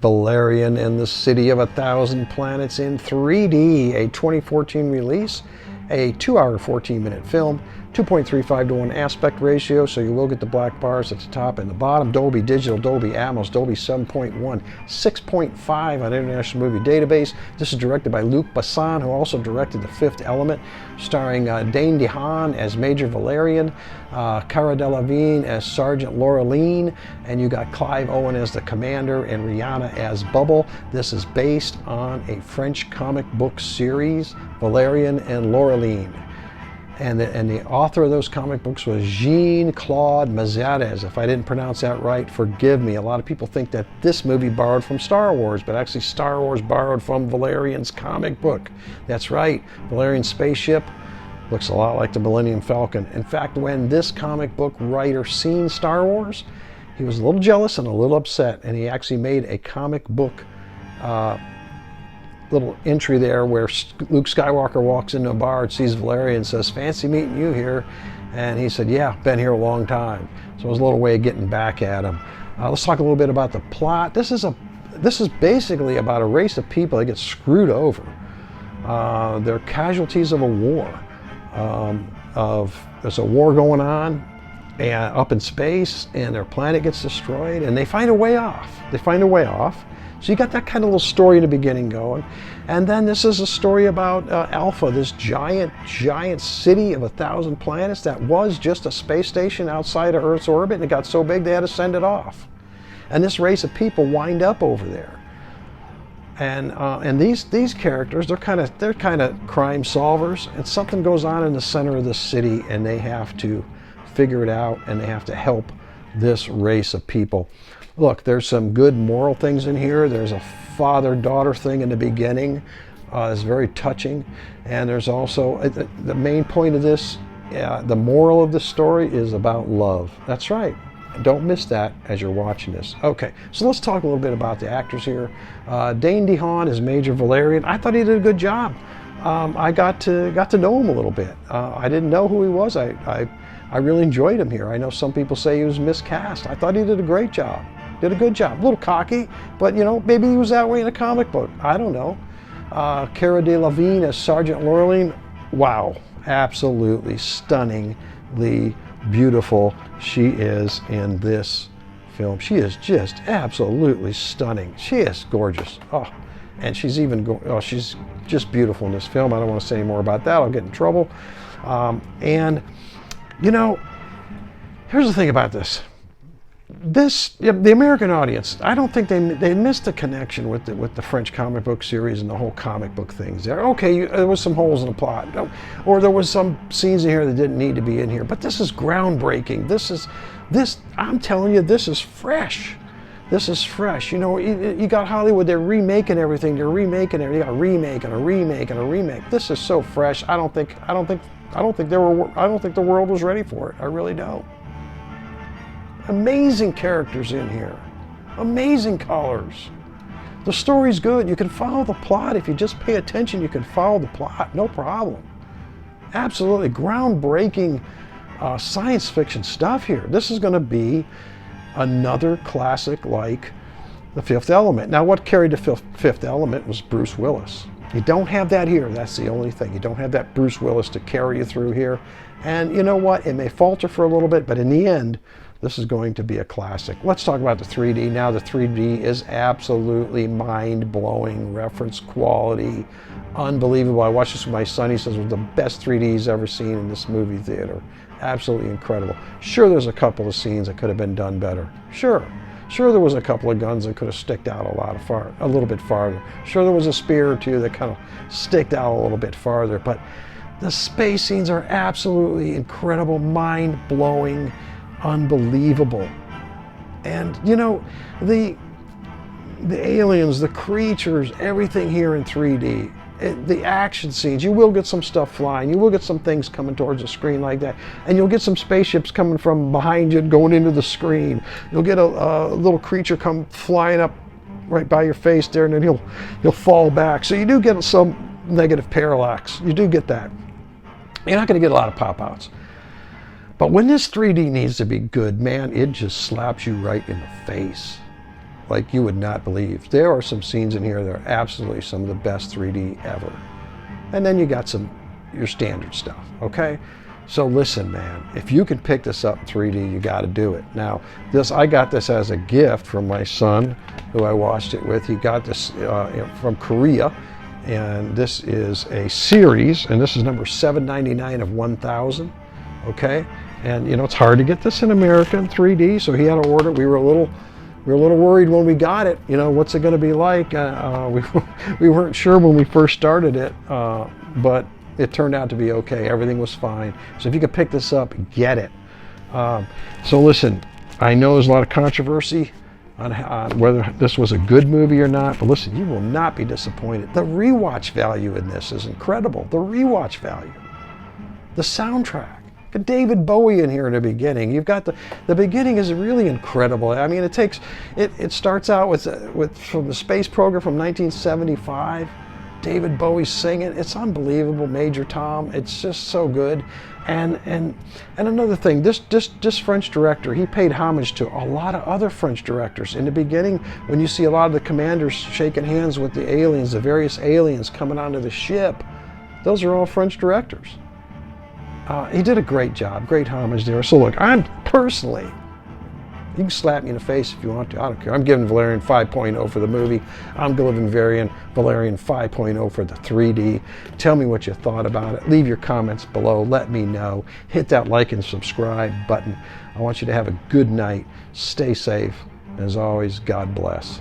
Valerian and the City of a Thousand Planets in 3D, a 2014 release, a 2-hour, 14-minute film, 2.35 to 1 aspect ratio, so you will get the black bars at the top and the bottom. Dolby Digital, Dolby Atmos, Dolby 7.1, 6.5 on International Movie Database. This is directed by Luc Besson, who also directed The Fifth Element, starring Dane DeHaan as Major Valerian, Cara Delevingne as Sergeant Laureline, and you got Clive Owen as the commander and Rihanna as Bubble. This is based on a French comic book series, Valerian and Laureline. And the author of those comic books was Jean-Claude Mazeres. If I didn't pronounce that right, forgive me. A lot of people think that this movie borrowed from Star Wars, but actually Star Wars borrowed from Valerian's comic book. That's right, Valerian's spaceship looks a lot like the Millennium Falcon. In fact, when this comic book writer seen Star Wars, he was a little jealous and a little upset, and he actually made a comic book little entry there where Luke Skywalker walks into a bar and sees Valerian and says, "Fancy meeting you here." And he said, "Yeah, been here a long time." So it was a little way of getting back at him. Let's talk a little bit about the plot. This is basically about a race of people that get screwed over. They're casualties of a war. There's a war going on and up in space, and their planet gets destroyed, and they find a way off. So you got that kind of little story in the beginning going. And then this is a story about Alpha, this giant city of 1,000 planets that was just a space station outside of Earth's orbit, and it got so big they had to send it off. And this race of people wind up over there. And these characters, they're kind of crime solvers, and something goes on in the center of the city, and they have to figure it out, and they have to help this race of people. Look, there's some good moral things in here. There's a father-daughter thing in the beginning. It's very touching. And there's also, the main point of this, the moral of the story is about love. That's right. Don't miss that as you're watching this. Okay, so let's talk a little bit about the actors here. Dane DeHaan is Major Valerian. I thought he did a good job. I got to know him a little bit. I didn't know who he was. I really enjoyed him here. I know some people say he was miscast. I thought he did a great job. Did a good job. A little cocky, but maybe he was that way in a comic book. I don't know. Cara Delevingne as Sergeant Laureline. Wow, absolutely stunningly beautiful she is in this film. She is just absolutely stunning. She is gorgeous. Oh, and she's she's just beautiful in this film. I don't want to say any more about that. I'll get in trouble. And here's the thing about this. The American audience, I don't think they missed the connection with the French comic book series and the whole comic book things there. Okay, there was some holes in the plot, or there was some scenes in here that didn't need to be in here. But this is groundbreaking. I'm telling you, this is fresh. This is fresh. You got Hollywood. They're remaking everything. They're remaking it. You got a remake and a remake and a remake. This is so fresh. I don't think the world was ready for it. I really don't. Amazing characters in here. Amazing colors. The story's good. You can follow the plot. If you just pay attention, you can follow the plot. No problem. Absolutely groundbreaking science fiction stuff here. This is going to be another classic like The Fifth Element. Now, what carried the Fifth Element was Bruce Willis. You don't have that here. That's the only thing. You don't have that Bruce Willis to carry you through here. And you know what? It may falter for a little bit, but in the end, this is going to be a classic. Let's talk about the 3D now. The 3D is absolutely mind-blowing, reference quality, unbelievable. I watched this with my son. He says it was the best 3D he's ever seen in this movie theater. Absolutely incredible. Sure, there's a couple of scenes that could have been done better. Sure there was a couple of guns that could have sticked out a little bit farther. Sure, there was a spear or two that kind of sticked out a little bit farther. But the space scenes are absolutely incredible, mind-blowing, unbelievable. And the aliens, the creatures, everything here in 3D. The action scenes, you will get some stuff flying, you will get some things coming towards the screen like that, and you'll get some spaceships coming from behind you and going into the screen. You'll get a little creature come flying up right by your face there, and then he'll fall back. So you do get some negative parallax. You do get that. You're not going to get a lot of pop-outs. But when this 3D needs to be good, man, it just slaps you right in the face. like you would not believe. There are some scenes in here that are absolutely some of the best 3D ever. And then you got your standard stuff, okay? So listen, man, if you can pick this up in 3D, you got to do it. Now, I got this as a gift from my son, who I watched it with. He got this from Korea, and this is a series, and this is number 799 of 1,000, okay? And it's hard to get this in America in 3D, so he had to order. We were a little worried when we got it. What's it going to be like? We weren't sure when we first started it, but it turned out to be okay. Everything was fine. So if you could pick this up, get it. So listen, I know there's a lot of controversy on whether this was a good movie or not, but listen, you will not be disappointed. The rewatch value in this is incredible. The rewatch value. The soundtrack. Got David Bowie in here in the beginning. You've got the beginning is really incredible. I mean, it starts out with from the space program from 1975. David Bowie singing. It's unbelievable. Major Tom. It's just so good. And another thing, this French director, he paid homage to a lot of other French directors. In the beginning, when you see a lot of the commanders shaking hands with the aliens, the various aliens coming onto the ship, those are all French directors. He did a great job, great homage there. So look, I'm personally, you can slap me in the face if you want to, I don't care. I'm giving Valerian 5.0 for the movie. I'm giving Valerian 5.0 for the 3D. Tell me what you thought about it. Leave your comments below. Let me know. Hit that like and subscribe button. I want you to have a good night. Stay safe. As always, God bless.